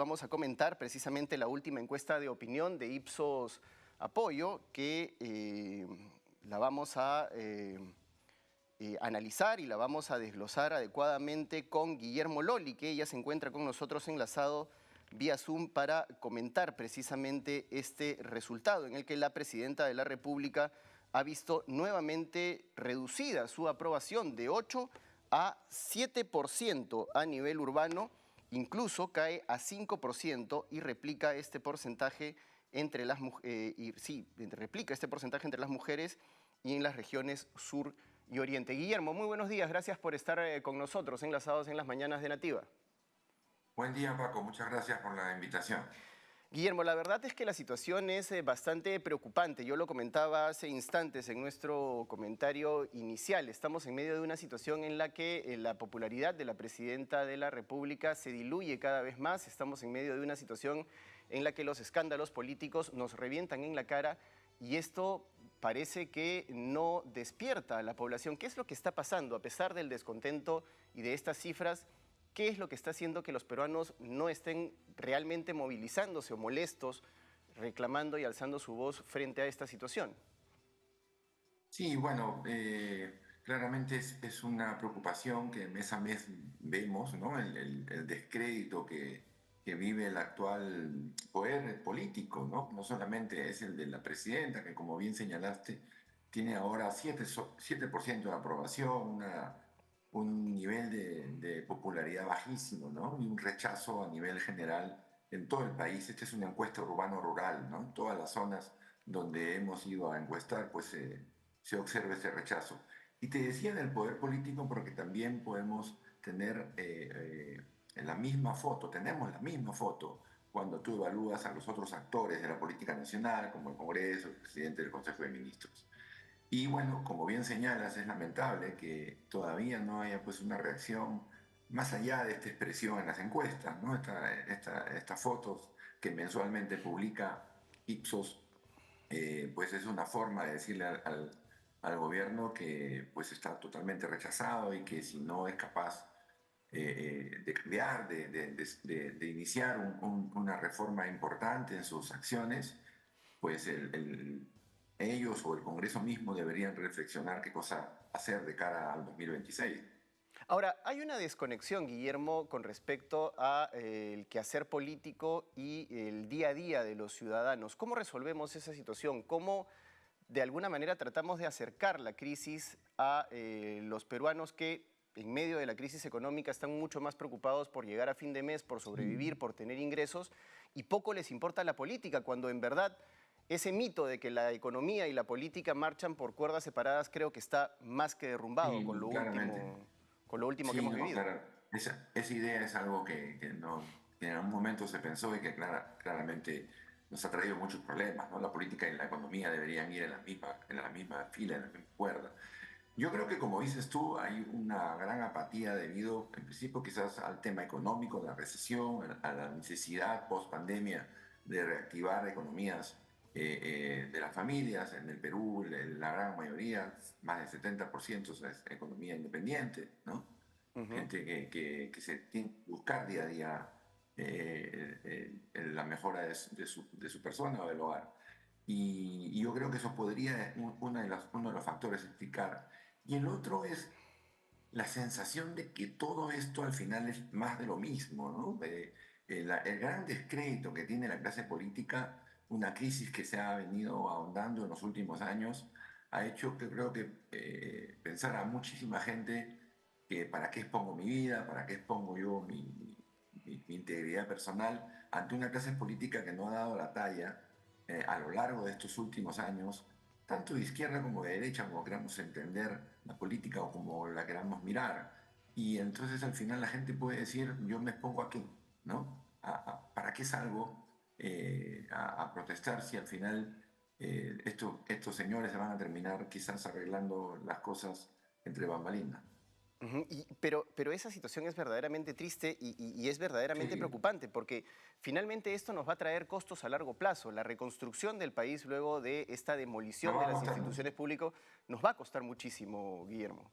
vamos a comentar precisamente la última encuesta de opinión de Ipsos Apoyo, que la vamos a analizar y la vamos a desglosar adecuadamente con Guillermo Loli, que ella se encuentra con nosotros enlazado vía Zoom para comentar precisamente este resultado en el que la Presidenta de la República ha visto nuevamente reducida su aprobación de 8 a 7% a nivel urbano, incluso cae a 5% y replica este porcentaje entre las mujeres y en las regiones sur y oriente. Guillermo, muy buenos días, gracias por estar con nosotros enlazados en las mañanas de Nativa. Buen día, Paco. Muchas gracias por la invitación. Guillermo, la verdad es que la situación es bastante preocupante. Yo lo comentaba hace instantes en nuestro comentario inicial. Estamos en medio de una situación en la que la popularidad de la Presidenta de la República se diluye cada vez más. Estamos en medio de una situación en la que los escándalos políticos nos revientan en la cara y esto parece que no despierta a la población. ¿Qué es lo que está pasando a pesar del descontento y de estas cifras? ¿Qué es lo que está haciendo que los peruanos no estén realmente movilizándose o molestos, reclamando y alzando su voz frente a esta situación? Sí, bueno, claramente es una preocupación que mes a mes vemos, ¿no? El descrédito que vive el actual poder político, ¿no? No solamente es el de la presidenta, que como bien señalaste, tiene ahora 7% de aprobación, un nivel de popularidad bajísimo, ¿no? Y un rechazo a nivel general en todo el país. Esta es una encuesta urbano-rural, ¿no? En todas las zonas donde hemos ido a encuestar, pues se observa ese rechazo. Y te decía del poder político porque también podemos tener en la misma foto, tenemos la misma foto cuando tú evalúas a los otros actores de la política nacional, como el Congreso, el presidente del Consejo de Ministros. Y bueno, como bien señalas, es lamentable que todavía no haya pues una reacción más allá de esta expresión en las encuestas, ¿no? Estas fotos que mensualmente publica Ipsos, pues es una forma de decirle al gobierno que pues está totalmente rechazado y que si no es capaz de cambiar, de iniciar una reforma importante en sus acciones, pues ellos o el Congreso mismo deberían reflexionar qué cosa hacer de cara al 2026. Ahora, hay una desconexión, Guillermo, con respecto a el quehacer político y el día a día de los ciudadanos. ¿Cómo resolvemos esa situación? ¿Cómo de alguna manera tratamos de acercar la crisis a los peruanos que en medio de la crisis económica están mucho más preocupados por llegar a fin de mes, por sobrevivir, Sí. por tener ingresos y poco les importa la política, cuando en verdad ese mito de que la economía y la política marchan por cuerdas separadas creo que está más que derrumbado Sí, claramente. con lo último que Sí, hemos no, vivido? claro. Esa idea es algo que en algún momento se pensó y que claramente nos ha traído muchos problemas, ¿no? La política y la economía deberían ir en la misma fila, en la misma cuerda. Yo creo que, como dices tú, hay una gran apatía debido, en principio, quizás al tema económico, la recesión, a la necesidad post-pandemia de reactivar economías de las familias. En el Perú, la gran mayoría, más del 70%, es economía independiente, ¿no? Ujú. Gente que se tiene que buscar día a día la mejora de su persona o del hogar. Y yo creo que eso podría, uno de los factores explicar. Y el otro es la sensación de que todo esto al final es más de lo mismo, ¿no? El gran descrédito que tiene la clase política, una crisis que se ha venido ahondando en los últimos años, ha hecho que creo que pensar a muchísima gente que para qué expongo mi vida, para qué expongo yo mi integridad personal ante una clase política que no ha dado la talla a lo largo de estos últimos años, tanto de izquierda como de derecha, como queramos entender la política o como la queramos mirar. Y entonces al final la gente puede decir, yo me expongo aquí, ¿no? ¿Para qué salgo a protestar si al final estos señores se van a terminar quizás arreglando las cosas entre bambalinas? Ujú. Pero esa situación es verdaderamente triste y es verdaderamente Sí, preocupante porque finalmente esto nos va a traer costos a largo plazo. La reconstrucción del país luego de esta nos demolición va de a las costar mucho. instituciones públicas nos va a costar muchísimo, Guillermo.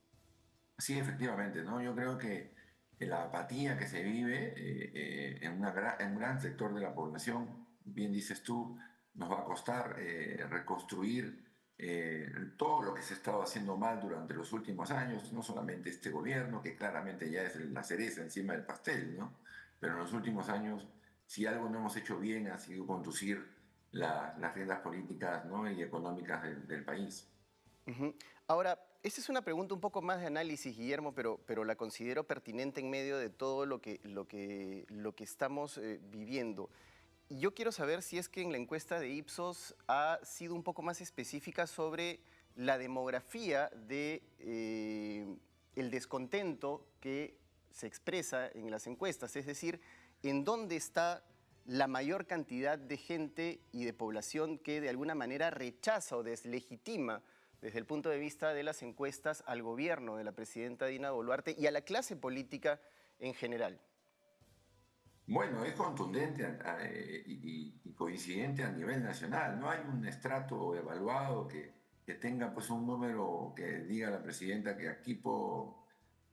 Sí, efectivamente, ¿no? Yo creo que la apatía que se vive en un gran sector de la población. Bien dices tú, nos va a costar reconstruir todo lo que se ha estado haciendo mal durante los últimos años, no solamente este gobierno, que claramente ya es la cereza encima del pastel, ¿no? Pero en los últimos años, si algo no hemos hecho bien, ha sido conducir las riendas políticas, ¿no? y económicas del país. Ujú. Ahora, esta es una pregunta un poco más de análisis, Guillermo, pero la considero pertinente en medio de todo lo que estamos viviendo. Yo quiero saber si es que en la encuesta de Ipsos ha sido un poco más específica sobre la demografía de el descontento que se expresa en las encuestas, es decir, en dónde está la mayor cantidad de gente y de población que de alguna manera rechaza o deslegitima desde el punto de vista de las encuestas al gobierno de la presidenta Dina Boluarte y a la clase política en general. Bueno, es contundente y coincidente a nivel nacional. No hay un estrato evaluado que tenga pues un número que diga la presidenta que aquí puedo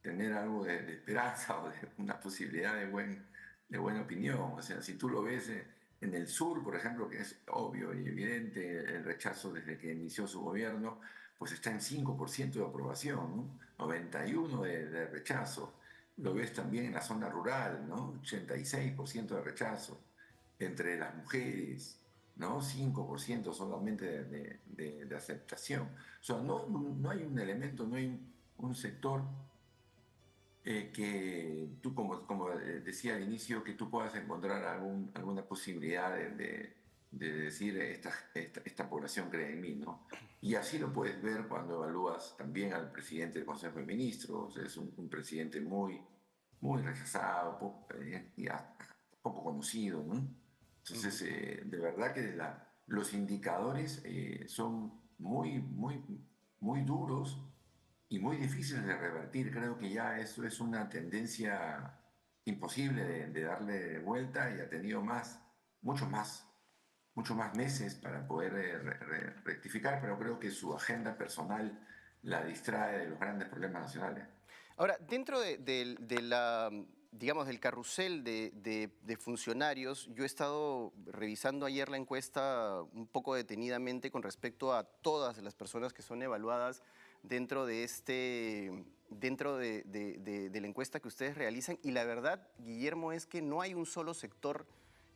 tener algo de esperanza o de una posibilidad de buena opinión. O sea, si tú lo ves en el sur, por ejemplo, que es obvio y evidente el rechazo desde que inició su gobierno, pues está en 5% de aprobación, ¿no? 91% de rechazo. Lo ves también en la zona rural, ¿no? 86% de rechazo. Entre las mujeres, ¿no? 5% solamente de aceptación. O sea, no hay un elemento, no hay un sector que tú, como decía al inicio, que tú puedas encontrar alguna posibilidad de decir esta población cree en mí, ¿no? Y así lo puedes ver cuando evalúas también al presidente del Consejo de Ministros. Es un presidente muy rechazado y poco conocido, ¿no? Ujú. Entonces, de verdad que los indicadores son muy duros y muy difíciles de revertir. Creo que ya eso es una tendencia imposible de darle vuelta y ha tenido mucho más, mucho más meses para poder rectificar, pero creo que su agenda personal la distrae de los grandes problemas nacionales. Ahora, dentro digamos, del carrusel de funcionarios, yo he estado revisando ayer la encuesta un poco detenidamente con respecto a todas las personas que son evaluadas dentro de la encuesta que ustedes realizan. Y la verdad, Guillermo, es que no hay un solo sector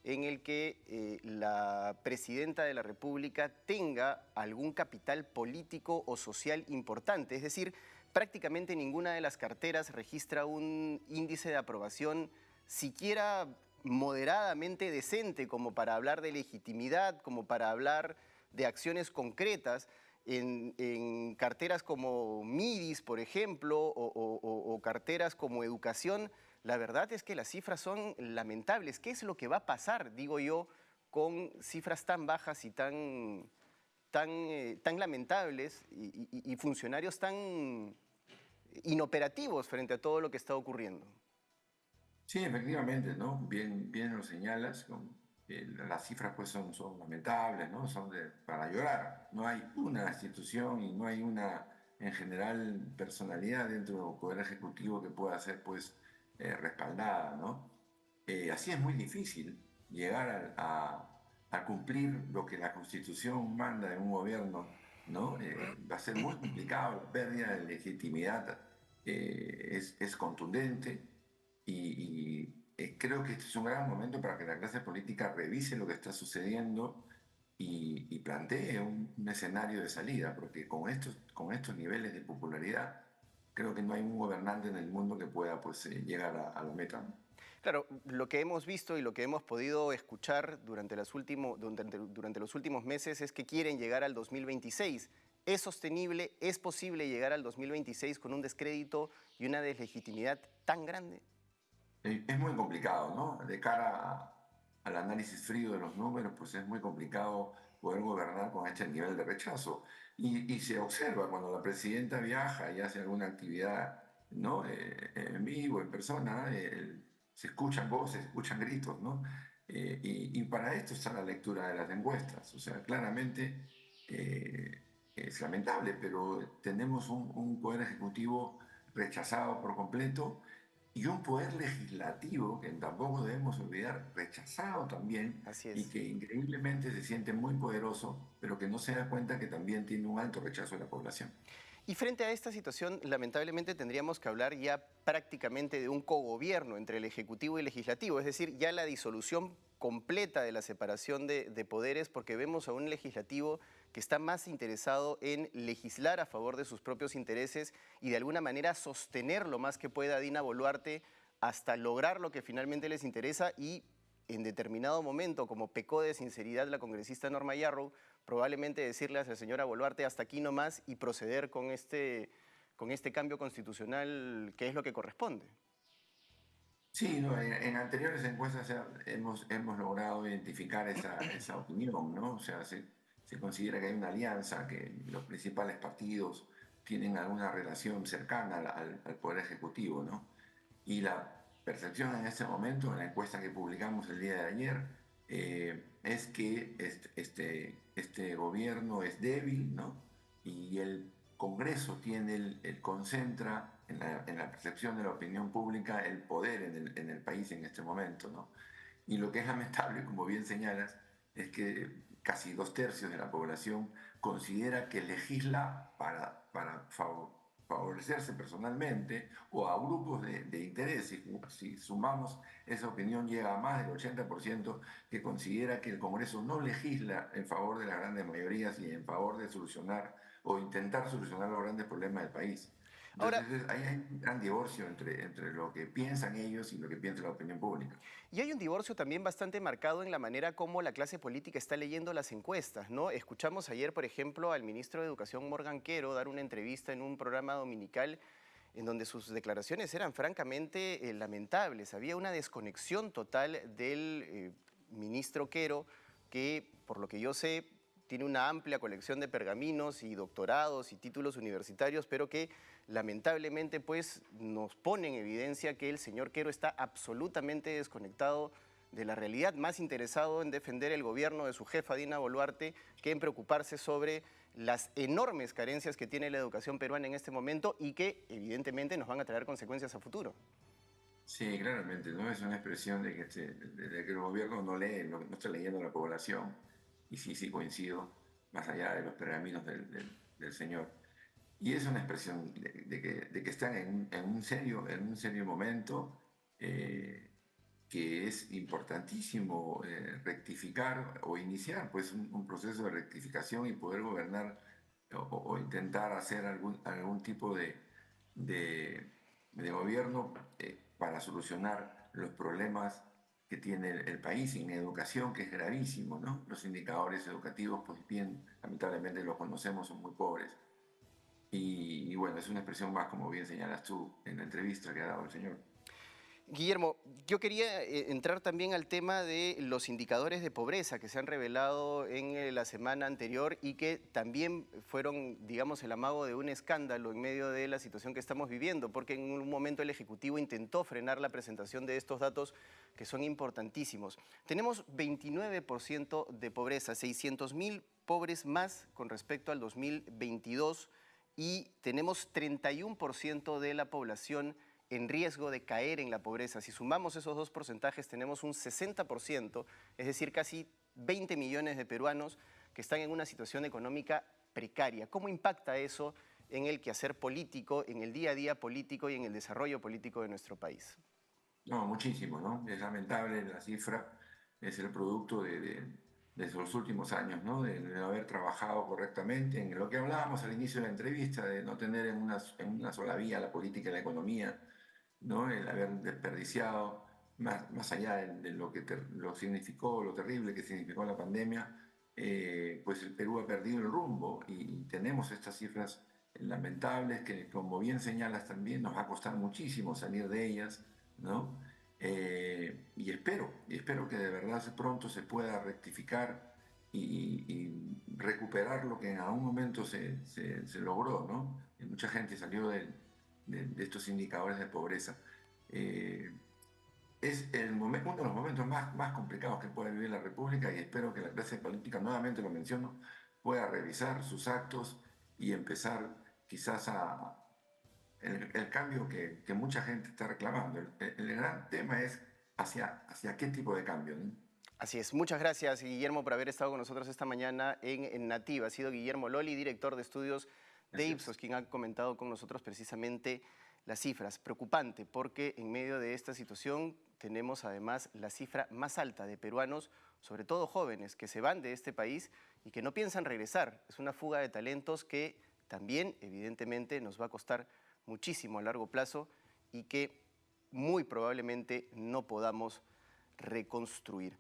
en el que la presidenta de la República tenga algún capital político o social importante. Es decir, prácticamente ninguna de las carteras registra un índice de aprobación siquiera moderadamente decente como para hablar de legitimidad, como para hablar de acciones concretas. En carteras como MIDIS, por ejemplo, o carteras como educación, la verdad es que las cifras son lamentables. ¿Qué es lo que va a pasar, digo yo, con cifras tan bajas y tan lamentables y funcionarios tan inoperativos frente a todo lo que está ocurriendo? Sí, efectivamente, ¿no? Bien lo señalas, las cifras pues son lamentables, ¿no? Para llorar. No hay una institución y no hay una, en general, personalidad dentro del Poder Ejecutivo que pueda ser pues respaldada, ¿no? Así es muy difícil llegar a cumplir lo que la Constitución manda en un gobierno, ¿no? Va a ser muy complicado, la pérdida de legitimidad es contundente y creo que este es un gran momento para que la clase política revise lo que está sucediendo y plantee un escenario de salida, porque con estos niveles de popularidad, creo que no hay un gobernante en el mundo que pueda pues, llegar a la meta, ¿no? Claro, lo que hemos visto y lo que hemos podido escuchar durante los últimos meses es que quieren llegar al 2026. ¿Es sostenible, es posible llegar al 2026 con un descrédito y una deslegitimidad tan grande? Es muy complicado, ¿no? De cara al análisis frío de los números, pues es muy complicado poder gobernar con este nivel de rechazo. Y se observa cuando la presidenta viaja y hace alguna actividad, ¿no? En vivo, en persona, se escuchan voces, se escuchan gritos, ¿no? Y para esto está la lectura de las encuestas. O sea, claramente es lamentable, pero tenemos un poder ejecutivo rechazado por completo y un poder legislativo que tampoco debemos olvidar, rechazado también, Así y es. que increíblemente se siente muy poderoso, pero que no se da cuenta que también tiene un alto rechazo de la población. Y frente a esta situación, lamentablemente tendríamos que hablar ya prácticamente de un cogobierno entre el Ejecutivo y el Legislativo, es decir, ya la disolución completa de la separación de poderes, porque vemos a un legislativo que está más interesado en legislar a favor de sus propios intereses y de alguna manera sostener lo más que pueda a Dina Boluarte hasta lograr lo que finalmente les interesa y en determinado momento, como pecó de sinceridad la congresista Norma Yarrow, probablemente decirle a la señora Boluarte hasta aquí nomás y proceder con este cambio constitucional que es lo que corresponde. Sí, no, en anteriores encuestas hemos logrado identificar esa opinión, ¿no? O sea, se considera que hay una alianza, que los principales partidos tienen alguna relación cercana al Poder Ejecutivo, ¿no? Y la percepción en este momento, en la encuesta que publicamos el día de ayer, es que este gobierno es débil, ¿no? Y el Congreso tiene concentra en la percepción de la opinión pública el poder en el país en este momento, ¿no? Y lo que es lamentable, como bien señalas, es que casi 2/3 de la población considera que legisla para favorecerse personalmente o a grupos de interés. Si sumamos esa opinión, llega a más del 80% que considera que el Congreso no legisla en favor de las grandes mayorías y en favor de solucionar o intentar solucionar los grandes problemas del país. Ahora, Entonces, ahí hay un gran divorcio entre lo que piensan ellos y lo que piensa la opinión pública. y hay un divorcio también bastante marcado en la manera como la clase política está leyendo las encuestas, ¿no? Escuchamos ayer, por ejemplo, al ministro de Educación, Morgan Quero, dar una entrevista en un programa dominical en donde sus declaraciones eran francamente lamentables. Había una desconexión total del ministro Quero, que, por lo que yo sé, tiene una amplia colección de pergaminos y doctorados y títulos universitarios, pero que lamentablemente pues nos pone en evidencia que el señor Quero está absolutamente desconectado de la realidad, más interesado en defender el gobierno de su jefa Dina Boluarte que en preocuparse sobre las enormes carencias que tiene la educación peruana en este momento y que evidentemente nos van a traer consecuencias a futuro. Sí, claramente, ¿no? Es una expresión de que el gobierno no lee, no está leyendo a la población. Y sí, sí coincido, más allá de los pergaminos del señor. Y es una expresión de que están en un serio momento, que es importantísimo rectificar o iniciar pues un proceso de rectificación y poder gobernar o intentar hacer algún tipo de, de gobierno para solucionar los problemas que tiene el país en educación, que es gravísimo, ¿no? Los indicadores educativos, pues bien, lamentablemente los conocemos, son muy pobres. Y bueno, es una expresión más, como bien señalas tú en la entrevista que ha dado el señor. Guillermo, yo quería entrar también al tema de los indicadores de pobreza que se han revelado en la semana anterior y que también fueron, digamos, el amago de un escándalo en medio de la situación que estamos viviendo, porque en un momento el Ejecutivo intentó frenar la presentación de estos datos que son importantísimos. Tenemos 29% de pobreza, 600.000 pobres más con respecto al 2022 y tenemos 31% de la población en riesgo de caer en la pobreza. Si sumamos esos dos porcentajes, tenemos un 60%, es decir, casi 20 millones de peruanos que están en una situación económica precaria. ¿Cómo impacta eso en el quehacer político, en el día a día político y en el desarrollo político de nuestro país? No, muchísimo, ¿no? Es lamentable la cifra, es el producto de esos últimos años, ¿no? De no haber trabajado correctamente en lo que hablábamos al inicio de la entrevista, de no tener en una sola vía la política y la economía, ¿no? El haber desperdiciado, más allá de lo que lo significó, lo terrible que significó la pandemia, pues el Perú ha perdido el rumbo y tenemos estas cifras lamentables que, como bien señalas también, nos va a costar muchísimo salir de ellas, ¿no? Y espero que de verdad pronto se pueda rectificar y recuperar lo que en algún momento se logró, ¿no? Y mucha gente salió de estos indicadores de pobreza. Eh, es uno de los momentos más complicados que puede vivir la República y espero que la clase política, nuevamente lo menciono, pueda revisar sus actos y empezar quizás el cambio que mucha gente está reclamando. El gran tema es hacia qué tipo de cambio, ¿no? Así es. Muchas gracias, Guillermo, por haber estado con nosotros esta mañana en Nativa. Ha sido Guillermo Loli, director de estudios de Ipsos, Gracias. quien ha comentado con nosotros precisamente las cifras. Preocupante, porque en medio de esta situación tenemos además la cifra más alta de peruanos, sobre todo jóvenes, que se van de este país y que no piensan regresar. Es una fuga de talentos que también, evidentemente, nos va a costar muchísimo a largo plazo y que muy probablemente no podamos reconstruir.